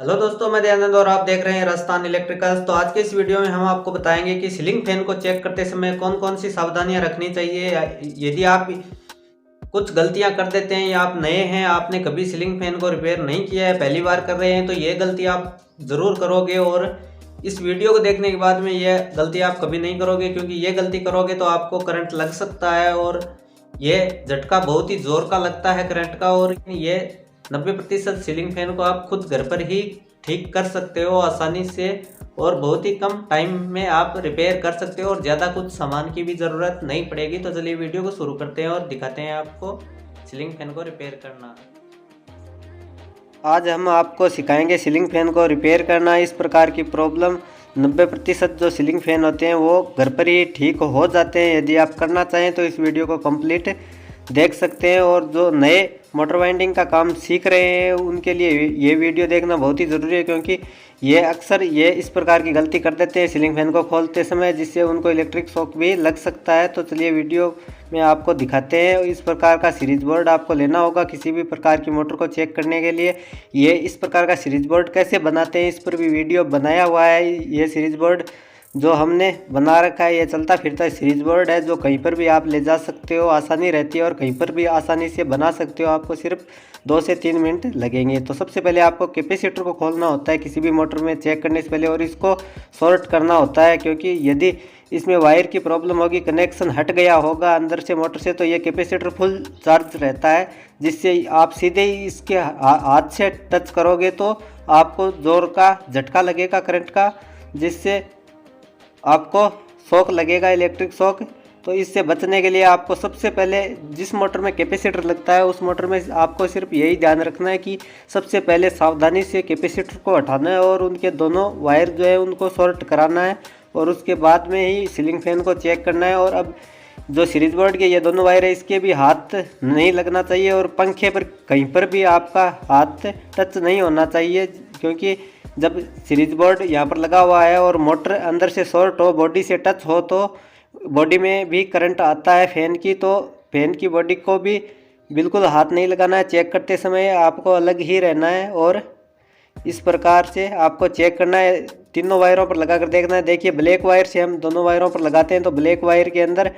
Hello दोस्तों, मैं दयानंद और आप देख रहे हैं राजस्थान इलेक्ट्रिकल्स। तो आज के इस वीडियो में हम आपको बताएंगे कि सीलिंग फैन को चेक करते समय कौन कौन सी सावधानियां रखनी चाहिए। यदि आप कुछ गलतियां कर देते हैं या आप नए हैं, आपने कभी सीलिंग फैन को रिपेयर नहीं किया है, पहली बार कर रहे हैं, तो ये गलती आप ज़रूर करोगे। और इस वीडियो को देखने के बाद में ये गलती आप कभी नहीं करोगे, क्योंकि ये गलती करोगे तो आपको करंट लग सकता है और ये झटका बहुत ही ज़ोर का लगता है करंट का। और ये 90% सीलिंग फैन को आप खुद घर पर ही ठीक कर सकते हो आसानी से, और बहुत ही कम टाइम में आप रिपेयर कर सकते हो और ज़्यादा कुछ सामान की भी ज़रूरत नहीं पड़ेगी। तो चलिए वीडियो को शुरू करते हैं और दिखाते हैं आपको सीलिंग फैन को रिपेयर करना। आज हम आपको सिखाएंगे सीलिंग फैन को रिपेयर करना। इस प्रकार की प्रॉब्लम 90% जो सीलिंग फैन होते हैं वो घर पर ही ठीक हो जाते हैं। यदि आप करना चाहें तो इस वीडियो को कंप्लीट देख सकते हैं। और जो नए मोटर वाइंडिंग का काम सीख रहे हैं उनके लिए ये वीडियो देखना बहुत ही ज़रूरी है, क्योंकि ये अक्सर इस प्रकार की गलती कर देते हैं सीलिंग फैन को खोलते समय, जिससे उनको इलेक्ट्रिक शॉक भी लग सकता है। तो चलिए वीडियो में आपको दिखाते हैं। इस प्रकार का सीरीज बोर्ड आपको लेना होगा किसी भी प्रकार की मोटर को चेक करने के लिए। ये इस प्रकार का सीरीज बोर्ड कैसे बनाते हैं इस पर भी वीडियो बनाया हुआ है। ये सीरीज बोर्ड जो हमने बना रखा है, ये चलता फिरता सीरीज बोर्ड है, जो कहीं पर भी आप ले जा सकते हो, आसानी रहती है और कहीं पर भी आसानी से बना सकते हो। आपको सिर्फ 2 से 3 मिनट लगेंगे। तो सबसे पहले आपको कैपेसिटर को खोलना होता है किसी भी मोटर में चेक करने से पहले, और इसको शॉर्ट करना होता है, क्योंकि यदि इसमें वायर की प्रॉब्लम होगी, कनेक्शन हट गया होगा अंदर से मोटर से, तो ये कैपेसिटर फुल चार्ज रहता है, जिससे आप सीधे ही इसके हाथ से टच करोगे तो आपको जोर का झटका लगेगा करंट का, जिससे आपको शॉक लगेगा, इलेक्ट्रिक शॉक। तो इससे बचने के लिए आपको सबसे पहले जिस मोटर में कैपेसिटर लगता है उस मोटर में आपको सिर्फ यही ध्यान रखना है कि सबसे पहले सावधानी से कैपेसिटर को हटाना है और उनके दोनों वायर जो है उनको शॉर्ट कराना है, और उसके बाद में ही सीलिंग फैन को चेक करना है। और अब जो सीरीज बोर्ड के ये दोनों वायर है, इसके भी हाथ नहीं लगना चाहिए, और पंखे पर कहीं पर भी आपका हाथ टच नहीं होना चाहिए, क्योंकि जब सीरीज बोर्ड यहाँ पर लगा हुआ है और मोटर अंदर से शॉर्ट हो, बॉडी से टच हो, तो बॉडी में भी करंट आता है फैन की, तो फैन की बॉडी को भी बिल्कुल हाथ नहीं लगाना है। चेक करते समय आपको अलग ही रहना है और इस प्रकार से आपको चेक करना है। तीनों वायरों पर लगा कर देखना है। देखिए, ब्लैक वायर से हम दोनों वायरों पर लगाते हैं तो ब्लैक वायर के अंदर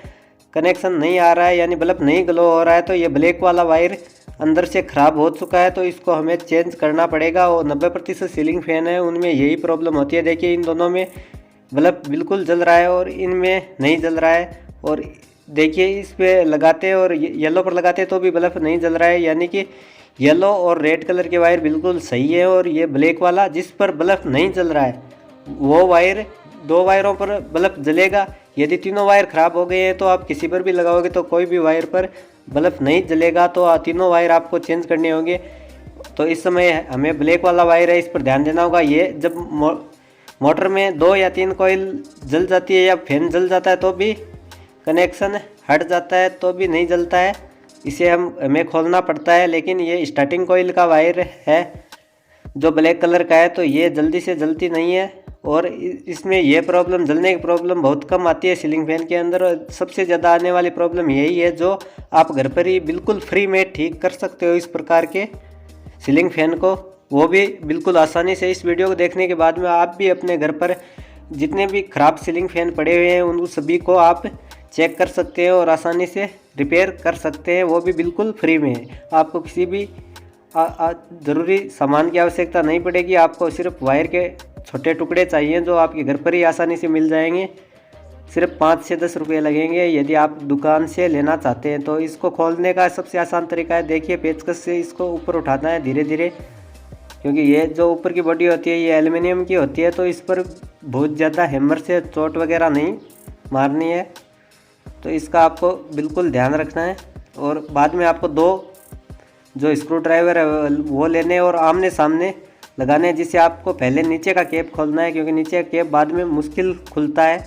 कनेक्शन नहीं आ रहा है, यानी बल्ब नहीं ग्लो हो रहा है, तो ये ब्लैक वाला वायर अंदर से ख़राब हो चुका है, तो इसको हमें चेंज करना पड़ेगा। और 90% सीलिंग फैन है उनमें यही प्रॉब्लम होती है। देखिए, इन दोनों में बल्ब बिल्कुल जल रहा है और इनमें नहीं जल रहा है। और देखिए, इस पे लगाते हैं और येलो पर लगाते हैं तो भी बल्ब नहीं जल रहा है, यानी कि येलो और रेड कलर के वायर बिल्कुल सही है, और ये ब्लैक वाला जिस पर बल्ब नहीं जल रहा है वो वायर, 2 वायरों पर बल्ब जलेगा। यदि तीनों वायर ख़राब हो गए हैं तो आप किसी पर भी लगाओगे तो कोई भी वायर पर बल्ब नहीं जलेगा, तो तीनों वायर आपको चेंज करने होंगे। तो इस समय हमें ब्लैक वाला वायर है, इस पर ध्यान देना होगा। ये जब मोटर में 2 या 3 कॉइल जल जाती है या फैन जल जाता है तो भी कनेक्शन हट जाता है, तो भी नहीं जलता है, इसे हमें खोलना पड़ता है। लेकिन ये स्टार्टिंग कॉइल का वायर है जो ब्लैक कलर का है, तो ये जल्दी से जलती नहीं है, और इसमें ये प्रॉब्लम, जलने की प्रॉब्लम बहुत कम आती है सीलिंग फैन के अंदर। और सबसे ज़्यादा आने वाली प्रॉब्लम यही है जो आप घर पर ही बिल्कुल फ्री में ठीक कर सकते हो इस प्रकार के सीलिंग फैन को, वो भी बिल्कुल आसानी से। इस वीडियो को देखने के बाद में आप भी अपने घर पर जितने भी ख़राब सीलिंग फैन पड़े हुए हैं उन सभी को आप चेक कर सकते हैं और आसानी से रिपेयर कर सकते हैं, वो भी बिल्कुल फ्री में है। आपको किसी भी ज़रूरी सामान की आवश्यकता नहीं पड़ेगी। आपको सिर्फ वायर के छोटे टुकड़े चाहिए जो आपके घर पर ही आसानी से मिल जाएंगे। सिर्फ 5 से 10 रुपये लगेंगे यदि आप दुकान से लेना चाहते हैं। तो इसको खोलने का सबसे आसान तरीका है, देखिए, पेचकस से इसको ऊपर उठाना है धीरे धीरे, क्योंकि ये जो ऊपर की बॉडी होती है ये एल्युमिनियम की होती है, तो इस पर बहुत ज़्यादा हैमर से चोट वगैरह नहीं मारनी है। तो इसका आपको बिल्कुल ध्यान रखना है। और बाद में आपको 2 जो स्क्रू ड्राइवर है वो लेने और आमने सामने लगाने हैं, जिससे आपको पहले नीचे का कैप खोलना है, क्योंकि नीचे का कैप बाद में मुश्किल खुलता है।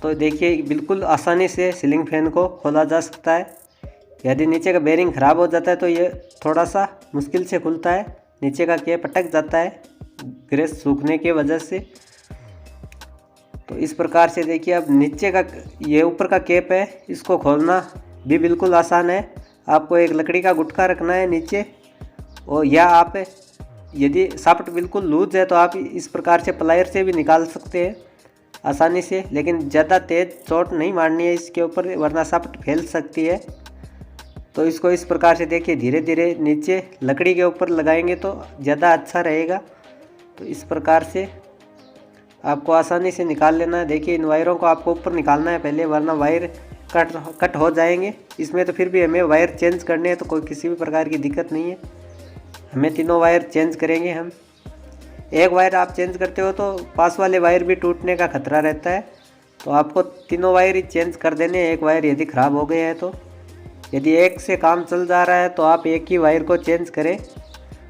तो देखिए, बिल्कुल आसानी से सीलिंग फैन को खोला जा सकता है। यदि नीचे का बेरिंग ख़राब हो जाता है तो ये थोड़ा सा मुश्किल से खुलता है, नीचे का कैप अटक जाता है ग्रेस सूखने की वजह से। तो इस प्रकार से देखिए, अब नीचे का ये ऊपर का कैप है, इसको खोलना भी बिल्कुल आसान है। आपको एक लकड़ी का गुटका रखना है नीचे, और या आप यदि शाफ्ट बिल्कुल लूज है तो आप इस प्रकार से प्लायर से भी निकाल सकते हैं आसानी से, लेकिन ज़्यादा तेज़ चोट नहीं मारनी है इसके ऊपर, वरना शाफ्ट फैल सकती है। तो इसको इस प्रकार से देखिए धीरे धीरे नीचे लकड़ी के ऊपर लगाएंगे तो ज़्यादा अच्छा रहेगा। तो इस प्रकार से आपको आसानी से निकाल लेना है। देखिए इन वायरों को आपको ऊपर निकालना है पहले, वरना वायर कट हो जाएंगे। इसमें तो फिर भी हमें वायर चेंज करने हैं, तो कोई किसी भी प्रकार की दिक्कत नहीं है। हमें तीनों वायर चेंज करेंगे हम। एक वायर आप चेंज करते हो तो पास वाले वायर भी टूटने का खतरा रहता है, तो आपको तीनों वायर ही चेंज कर देने। एक वायर यदि ख़राब हो गया है तो, यदि एक से काम चल जा रहा है तो आप एक ही वायर को चेंज करें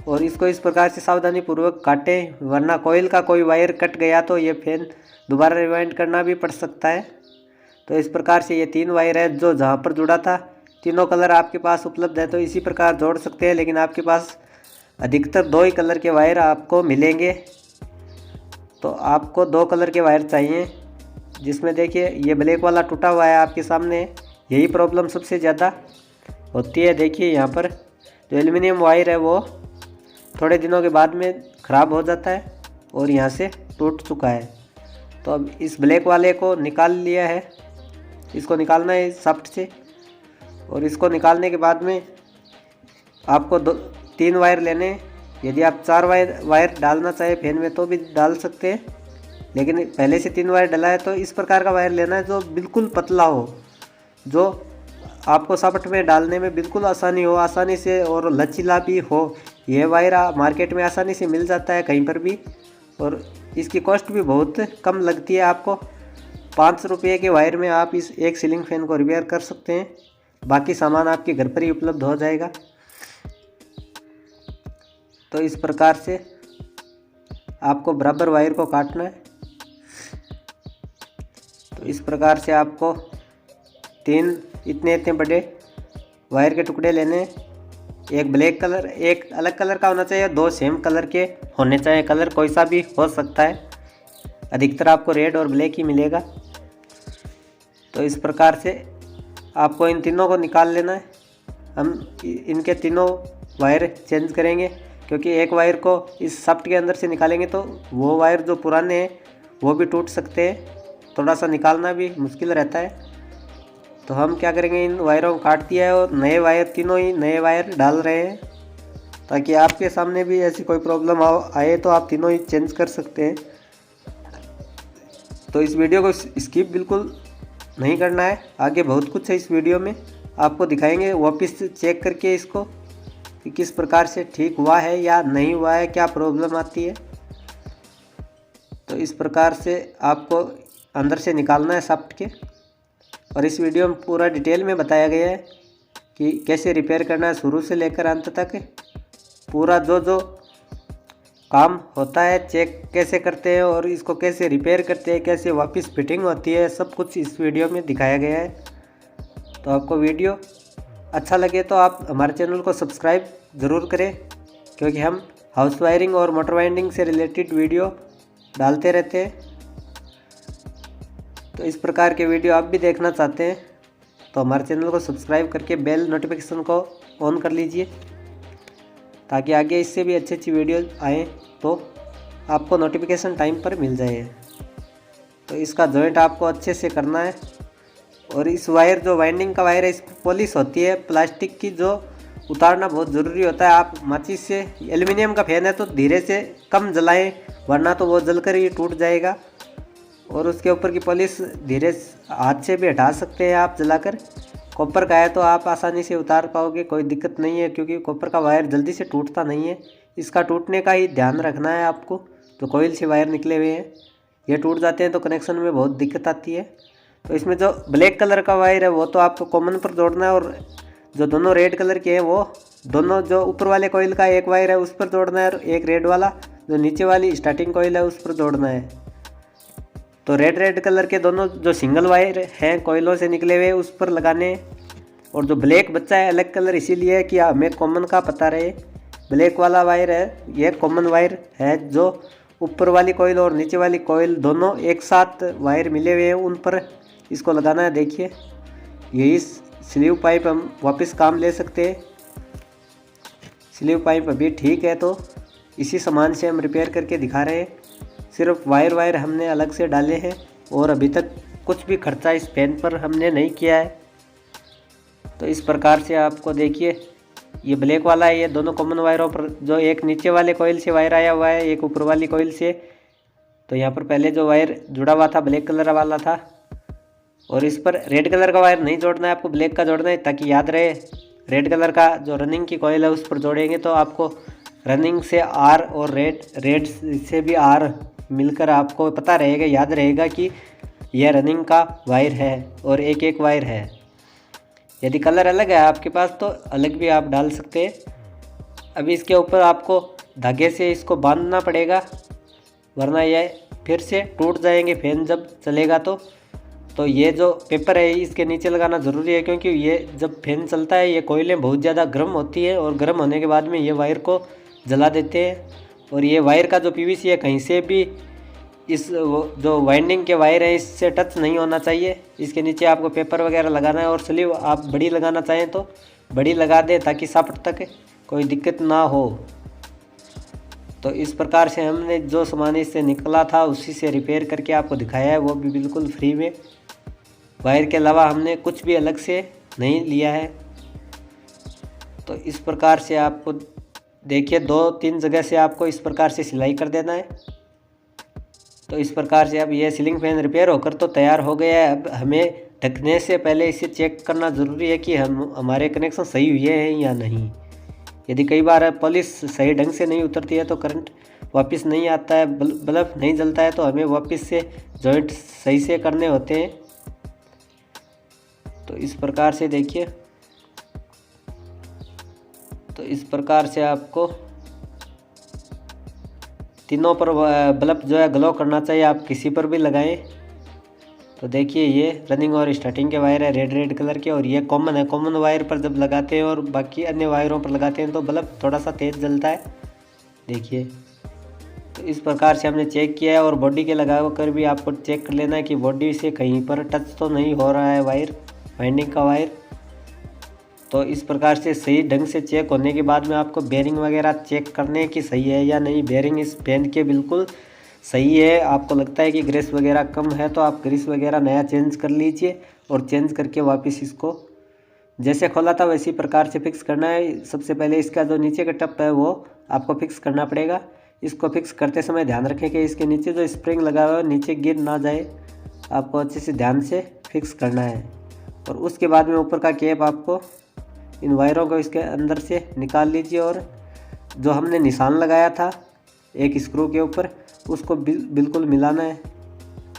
और इसको इस प्रकार से सावधानी पूर्वक काटें, वरना कोयल का कोई वायर कट गया तो ये फैन दोबारा रिवाइंड करना भी पड़ सकता है। तो इस प्रकार से ये 3 वायर है जो जहाँ पर जुड़ा था। तीनों कलर आपके पास उपलब्ध है तो इसी प्रकार जोड़ सकते हैं, लेकिन आपके पास अधिकतर 2 ही कलर के वायर आपको मिलेंगे। तो आपको 2 कलर के वायर चाहिए, जिसमें देखिए ये ब्लैक वाला टूटा हुआ है आपके सामने। यही प्रॉब्लम सबसे ज़्यादा होती है। देखिए यहाँ पर जो एल्युमिनियम वायर है वो थोड़े दिनों के बाद में ख़राब हो जाता है और यहाँ से टूट चुका है। तो अब इस ब्लैक वाले को निकाल लिया है, इसको निकालना है शाफ्ट से, और इसको निकालने के बाद में आपको 3 वायर लेने। यदि आप 4 वायर डालना चाहे फैन में तो भी डाल सकते हैं, लेकिन पहले से 3 वायर डला है तो इस प्रकार का वायर लेना है जो बिल्कुल पतला हो, जो आपको शाफ्ट में डालने में बिल्कुल आसानी हो, आसानी से, और लचीला भी हो। ये वायर मार्केट में आसानी से मिल जाता है कहीं पर भी, और इसकी कॉस्ट भी बहुत कम लगती है। आपको 5 रुपये के वायर में आप इस एक सीलिंग फैन को रिपेयर कर सकते हैं। बाकी सामान आपके घर पर ही उपलब्ध हो जाएगा। तो इस प्रकार से आपको बराबर वायर को काटना है। तो इस प्रकार से आपको 3 इतने बड़े वायर के टुकड़े लेने। एक ब्लैक कलर, एक अलग कलर का होना चाहिए, 2 सेम कलर के होने चाहिए। कलर कोई सा भी हो सकता है, अधिकतर आपको रेड और ब्लैक ही मिलेगा। तो इस प्रकार से आपको इन तीनों को निकाल लेना है। हम इनके तीनों वायर चेंज करेंगे, क्योंकि एक वायर को इस शाफ्ट के अंदर से निकालेंगे तो वो वायर जो पुराने हैं वो भी टूट सकते हैं, थोड़ा सा निकालना भी मुश्किल रहता है। तो हम क्या करेंगे, इन वायरों को काट दिया है और नए वायर, तीनों ही नए वायर डाल रहे हैं, ताकि आपके सामने भी ऐसी कोई प्रॉब्लम आए तो आप तीनों ही चेंज कर सकते हैं। तो इस वीडियो को स्किप बिल्कुल नहीं करना है, आगे बहुत कुछ है इस वीडियो में, आपको दिखाएंगे वापस चेक करके इसको कि किस प्रकार से ठीक हुआ है या नहीं हुआ है, क्या प्रॉब्लम आती है। तो इस प्रकार से आपको अंदर से निकालना है शाफ्ट के, और इस वीडियो में पूरा डिटेल में बताया गया है कि कैसे रिपेयर करना है शुरू से लेकर अंत तक। पूरा जो जो काम होता है चेक कैसे करते हैं और इसको कैसे रिपेयर करते हैं, कैसे वापस फिटिंग होती है, सब कुछ इस वीडियो में दिखाया गया है। तो आपको वीडियो अच्छा लगे तो आप हमारे चैनल को सब्सक्राइब ज़रूर करें, क्योंकि हम हाउस वायरिंग और मोटर वाइंडिंग से रिलेटेड वीडियो डालते रहते हैं। तो इस प्रकार के वीडियो आप भी देखना चाहते हैं तो हमारे चैनल को सब्सक्राइब करके बेल नोटिफिकेशन को ऑन कर लीजिए, ताकि आगे इससे भी अच्छी वीडियो आए तो आपको नोटिफिकेशन टाइम पर मिल जाए। तो इसका जॉइंट आपको अच्छे से करना है, और इस वायर जो वाइंडिंग का वायर है इस पॉलिश होती है प्लास्टिक की, जो उतारना बहुत ज़रूरी होता है। आप माचिस से, एल्युमिनियम का फैन है तो धीरे से कम जलाएं, वरना तो वो जलकर ही टूट जाएगा। और उसके ऊपर की पॉलिश धीरे हाथ से भी हटा सकते हैं आप जलाकर। कॉपर का है तो आप आसानी से उतार पाओगे, कोई दिक्कत नहीं है, क्योंकि कॉपर का वायर जल्दी से टूटता नहीं है। इसका टूटने का ही ध्यान रखना है आपको। तो कोयल से वायर निकले हुए हैं, ये टूट जाते हैं तो कनेक्शन में बहुत दिक्कत आती है। तो इसमें जो ब्लैक कलर का वायर है वो तो आपको कॉमन पर जोड़ना है, और जो दोनों रेड कलर के हैं वो दोनों, जो ऊपर वाले कोयल का एक वायर है उस पर जोड़ना है, और एक रेड वाला जो नीचे वाली स्टार्टिंग कोयल है उस पर जोड़ना है। तो रेड कलर के दोनों जो सिंगल वायर हैं कोयलों से निकले हुए उस पर लगाने, और जो ब्लैक बच्चा है अलग कलर इसीलिए है कि हमें कॉमन का पता रहे। ब्लैक वाला वायर है ये कॉमन वायर है, जो ऊपर वाली कोयल और नीचे वाली कोयल दोनों एक साथ वायर मिले हुए हैं उन पर इसको लगाना है। देखिए यही स्लीव पाइप हम वापस काम ले सकते हैं। स्लीव पाइप अभी ठीक है तो इसी सामान से हम रिपेयर करके दिखा रहे हैं। सिर्फ वायर हमने अलग से डाले हैं और अभी तक कुछ भी खर्चा इस फैन पर हमने नहीं किया है। तो इस प्रकार से आपको देखिए, ये ब्लैक वाला है, ये दोनों कॉमन वायरों पर जो एक नीचे वाले कॉइल से वायर आया हुआ है, एक ऊपर वाली कॉइल से। तो यहाँ पर पहले जो वायर जुड़ा हुआ था ब्लैक कलर वाला था, और इस पर रेड कलर का वायर नहीं जोड़ना है, आपको ब्लैक का जोड़ना है ताकि याद रहे। रेड कलर का जो रनिंग की कॉइल है उस पर जोड़ेंगे तो आपको रनिंग से आर और रेड से भी आर मिलकर आपको पता रहेगा, याद रहेगा कि यह रनिंग का वायर है और एक एक वायर है। यदि कलर अलग है आपके पास तो अलग भी आप डाल सकते हैं। अभी इसके ऊपर आपको धागे से इसको बांधना पड़ेगा, वरना यह फिर से टूट जाएंगे फैन जब चलेगा। तो ये जो पेपर है इसके नीचे लगाना ज़रूरी है, क्योंकि ये जब फैन चलता है ये कोयलें बहुत ज़्यादा गर्म होती है और गर्म होने के बाद में ये वायर को जला देते हैं। और ये वायर का जो पीवीसी है कहीं से भी इस जो वाइंडिंग के वायर है इससे टच नहीं होना चाहिए। इसके नीचे आपको पेपर वगैरह लगाना है, और स्लीव आप बड़ी लगाना चाहें तो बड़ी लगा दें ताकि शाफ्ट तक कोई दिक्कत ना हो। तो इस प्रकार से हमने जो सामान इससे निकला था उसी से रिपेयर करके आपको दिखाया है, वो भी बिल्कुल फ्री में। वायर के अलावा हमने कुछ भी अलग से नहीं लिया है। तो इस प्रकार से आपको देखिए 2-3 जगह से आपको इस प्रकार से सिलाई कर देना है। तो इस प्रकार से अब ये सीलिंग फैन रिपेयर होकर तो तैयार हो गया है। अब हमें ढकने से पहले इसे चेक करना ज़रूरी है कि हमारे कनेक्शन सही हुए हैं या नहीं। यदि कई बार पॉलिश सही ढंग से नहीं उतरती है तो करंट वापस नहीं आता है, बल्ब नहीं जलता है, तो हमें वापस से जॉइंट सही से करने होते हैं। तो इस प्रकार से देखिए, तो इस प्रकार से आपको तीनों पर बल्ब जो है ग्लो करना चाहिए, आप किसी पर भी लगाएं। तो देखिए ये रनिंग और स्टार्टिंग के वायर है रेड कलर के, और ये कॉमन है। कॉमन वायर पर जब लगाते हैं और बाकी अन्य वायरों पर लगाते हैं तो बल्ब थोड़ा सा तेज़ जलता है, देखिए। तो इस प्रकार से हमने चेक किया है, और बॉडी के लगा कर भी आपको चेक कर लेना है कि बॉडी से कहीं पर टच तो नहीं हो रहा है वायर, वाइंडिंग का वायर। तो इस प्रकार से सही ढंग से चेक होने के बाद में आपको बेरिंग वगैरह चेक करने की सही है या नहीं। बेरिंग इस फैन के बिल्कुल सही है। आपको लगता है कि ग्रीस वगैरह कम है तो आप ग्रीस वगैरह नया चेंज कर लीजिए, और चेंज करके वापस इसको जैसे खोला था वैसी प्रकार से फिक्स करना है। सबसे पहले इसका जो नीचे का टप है वो आपको फिक्स करना पड़ेगा। इसको फिक्स करते समय ध्यान रखें कि इसके नीचे जो स्प्रिंग लगा हुआ है नीचे गिर ना जाए, आपको अच्छे से ध्यान से फिक्स करना है। और उसके बाद में ऊपर का कैप आपको इन वायरों को इसके अंदर से निकाल लीजिए, और जो हमने निशान लगाया था एक स्क्रू के ऊपर उसको बिल्कुल मिलाना है।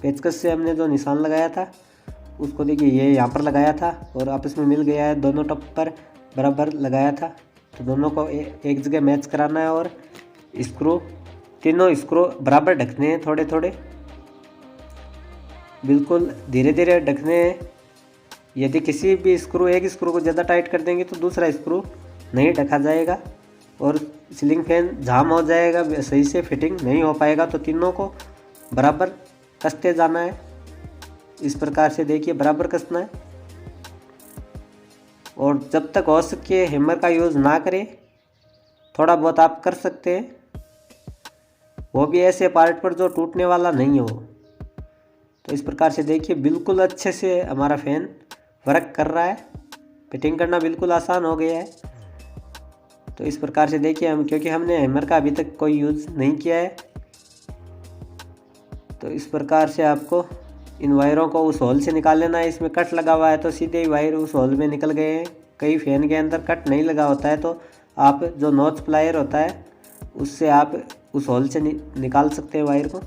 पेचकस से हमने जो निशान लगाया था उसको देखिए ये यहाँ पर लगाया था और आपस में मिल गया है, दोनों टप पर बराबर लगाया था। तो दोनों को एक जगह मैच कराना है, और स्क्रू तीनों स्क्रू बराबर ढकने हैं, थोड़े थोड़े बिल्कुल धीरे धीरे ढकने हैं। यदि किसी भी एक स्क्रू को ज़्यादा टाइट कर देंगे तो दूसरा स्क्रू नहीं ढका जाएगा और सीलिंग फैन जाम हो जाएगा, सही से फिटिंग नहीं हो पाएगा। तो तीनों को बराबर कसते जाना है। इस प्रकार से देखिए बराबर कसना है, और जब तक हो सके हैमर का यूज़ ना करें। थोड़ा बहुत आप कर सकते हैं, वो भी ऐसे पार्ट पर जो टूटने वाला नहीं हो। तो इस प्रकार से देखिए बिल्कुल अच्छे से हमारा फैन वर्क कर रहा है। फिटिंग करना बिल्कुल आसान हो गया है। तो इस प्रकार से देखिए हम, क्योंकि हमने हैमर का अभी तक कोई यूज़ नहीं किया है, तो इस प्रकार से आपको इन वायरों को उस होल से निकाल लेना है। इसमें कट लगा हुआ है तो सीधे ही वायर उस होल में निकल गए हैं। कई फैन के अंदर कट नहीं लगा होता है तो आप जो नॉच प्लायर होता है उससे आप उस होल से निकाल सकते हैं वायर को।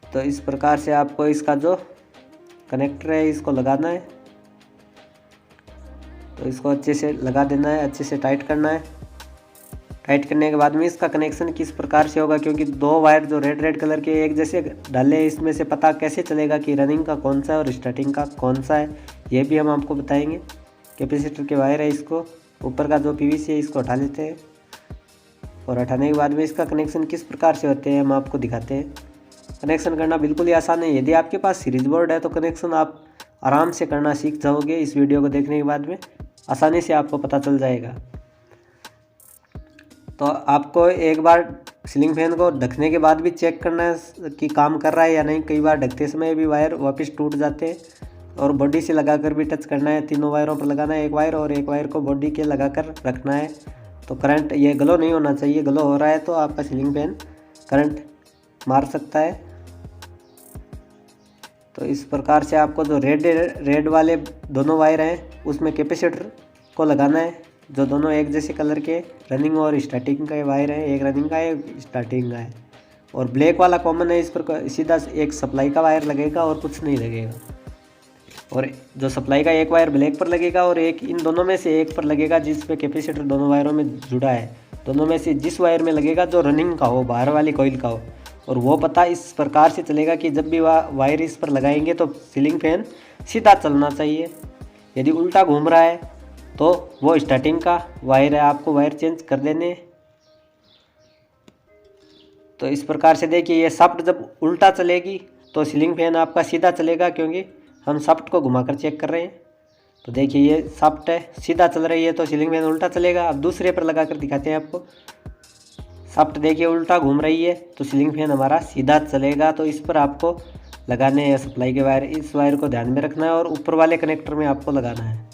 तो इस प्रकार से आपको इसका जो कनेक्टर है इसको लगाना है। तो इसको अच्छे से लगा देना है, अच्छे से टाइट करना है। टाइट करने के बाद में इसका कनेक्शन किस प्रकार से होगा, क्योंकि दो वायर जो रेड कलर के एक जैसे डाले हैं, इसमें से पता कैसे चलेगा कि रनिंग का कौन सा है और स्टार्टिंग का कौन सा है, ये भी हम आपको बताएंगे। कैपेसिटर के वायर है, इसको ऊपर का जो पीवीसी है इसको हटा लेते हैं, और हटाने के बाद में इसका कनेक्शन किस प्रकार से होते हैं हम आपको दिखाते हैं। कनेक्शन करना बिल्कुल ही आसान है। यदि आपके पास सीरीज बोर्ड है तो कनेक्शन आप आराम से करना सीख जाओगे। इस वीडियो को देखने के बाद में आसानी से आपको पता चल जाएगा। तो आपको एक बार सीलिंग फैन को ढकने के बाद भी चेक करना है कि काम कर रहा है या नहीं। कई बार ढकते समय भी वायर वापस टूट जाते हैं और बॉडी से लगाकर भी टच करना है। तीनों वायरों पर लगाना है एक वायर और एक वायर को बॉडी के लगाकर रखना है। तो करंट ये ग्लो नहीं होना चाहिए, ग्लो हो रहा है तो आपका सीलिंग फैन करंट मार सकता है। तो इस प्रकार से आपको जो रेड वाले दोनों वायर हैं उसमें कैपेसिटर को लगाना है, जो दोनों एक जैसे कलर के रनिंग और स्टार्टिंग का वायर है, एक रनिंग का है एक स्टार्टिंग का है। और ब्लैक वाला कॉमन है, इस पर सीधा एक सप्लाई का वायर लगेगा और कुछ नहीं लगेगा। और जो सप्लाई का एक वायर ब्लैक पर लगेगा और एक इन दोनों में से एक पर लगेगा जिस पे कैपेसिटर दोनों वायरों में जुड़ा है। दोनों में से जिस वायर में लगेगा जो रनिंग का हो, बाहर वाली कॉइल का हो। और वो पता इस प्रकार से चलेगा कि जब भी वायर इस पर लगाएंगे तो सीलिंग फैन सीधा चलना चाहिए। यदि उल्टा घूम रहा है तो वो स्टार्टिंग का वायर है, आपको वायर चेंज कर देने। तो इस प्रकार से देखिए, ये शाफ्ट जब उल्टा चलेगी तो सीलिंग फैन आपका सीधा चलेगा, क्योंकि हम शाफ्ट को घुमाकर चेक कर रहे हैं। तो देखिए ये शाफ्ट है, सीधा चल रही है तो सीलिंग फैन उल्टा चलेगा। अब दूसरे पर लगाकर दिखाते हैं आपको। शाफ्ट देखिए उल्टा घूम रही है तो सीलिंग फैन हमारा सीधा चलेगा। तो इस पर आपको लगाने हैं सप्लाई के वायर। इस वायर को ध्यान में रखना है और ऊपर वाले कनेक्टर में आपको लगाना है,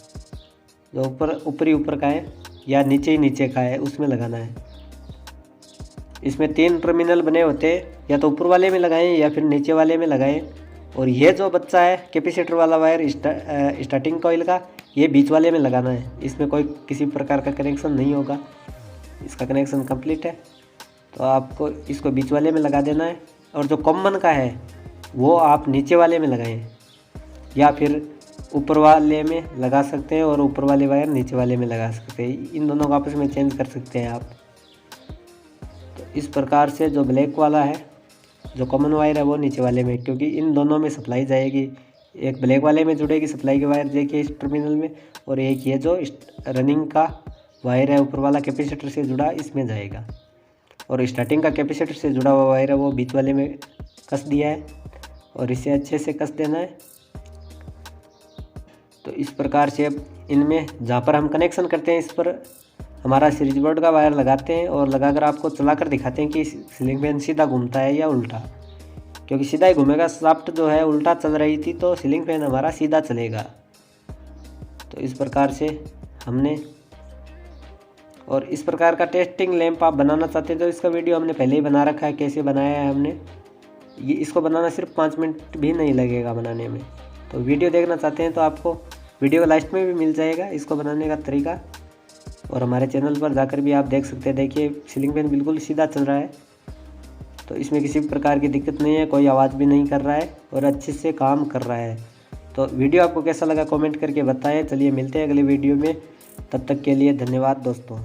जो ऊपर का है या नीचे का है उसमें लगाना है। इसमें 3 टर्मिनल बने होते हैं, या तो ऊपर वाले में लगाएं या फिर नीचे वाले में लगाएं। और ये जो बच्चा है कैपेसिटर वाला वायर स्टार्टिंग कॉइल का, ये बीच वाले में लगाना है। इसमें कोई किसी प्रकार का कनेक्शन नहीं होगा, इसका कनेक्शन कंप्लीट है। तो आपको इसको बीच वाले में लगा देना है। और जो कॉमन का है वो आप नीचे वाले में लगाएं या फिर ऊपर वाले में लगा सकते हैं, और ऊपर वाले वायर नीचे वाले में लगा सकते हैं। इन दोनों को आपस में चेंज कर सकते हैं आप। तो इस प्रकार से जो ब्लैक वाला है, जो कॉमन वायर है वो नीचे वाले में, क्योंकि इन दोनों में सप्लाई जाएगी। एक ब्लैक वाले में जुड़ेगी सप्लाई के वायर देखिए इस टर्मिनल में, और एक ये जो रनिंग का वायर है ऊपर वाला कैपेसिटर से जुड़ा इसमें जाएगा। और स्टार्टिंग का कैपेसिटर से जुड़ा हुआ वायर है वो बीच वाले में कस दिया है, और इसे अच्छे से कस देना है। तो इस प्रकार से अब इनमें जहाँ पर हम कनेक्शन करते हैं इस पर हमारा सीरीज बोर्ड का वायर लगाते हैं और लगाकर आपको चलाकर दिखाते हैं कि सीलिंग फैन सीधा घूमता है या उल्टा। क्योंकि सीधा ही घूमेगा, शाफ्ट जो है उल्टा चल रही थी तो सीलिंग फैन हमारा सीधा चलेगा। तो इस प्रकार से हमने, और इस प्रकार का टेस्टिंग लैंप आप बनाना चाहते हैं तो इसका वीडियो हमने पहले ही बना रखा है, कैसे बनाया है हमने। ये इसको बनाना सिर्फ 5 मिनट भी नहीं लगेगा बनाने में। तो वीडियो देखना चाहते हैं तो आपको वीडियो लास्ट में भी मिल जाएगा इसको बनाने का तरीका, और हमारे चैनल पर जाकर भी आप देख सकते हैं। देखिए सीलिंग फैन बिल्कुल सीधा चल रहा है, तो इसमें किसी प्रकार की दिक्कत नहीं है, कोई आवाज़ भी नहीं कर रहा है और अच्छे से काम कर रहा है। तो वीडियो आपको कैसा लगा कमेंट करके बताएं। चलिए मिलते हैं अगले वीडियो में, तब तक के लिए धन्यवाद दोस्तों।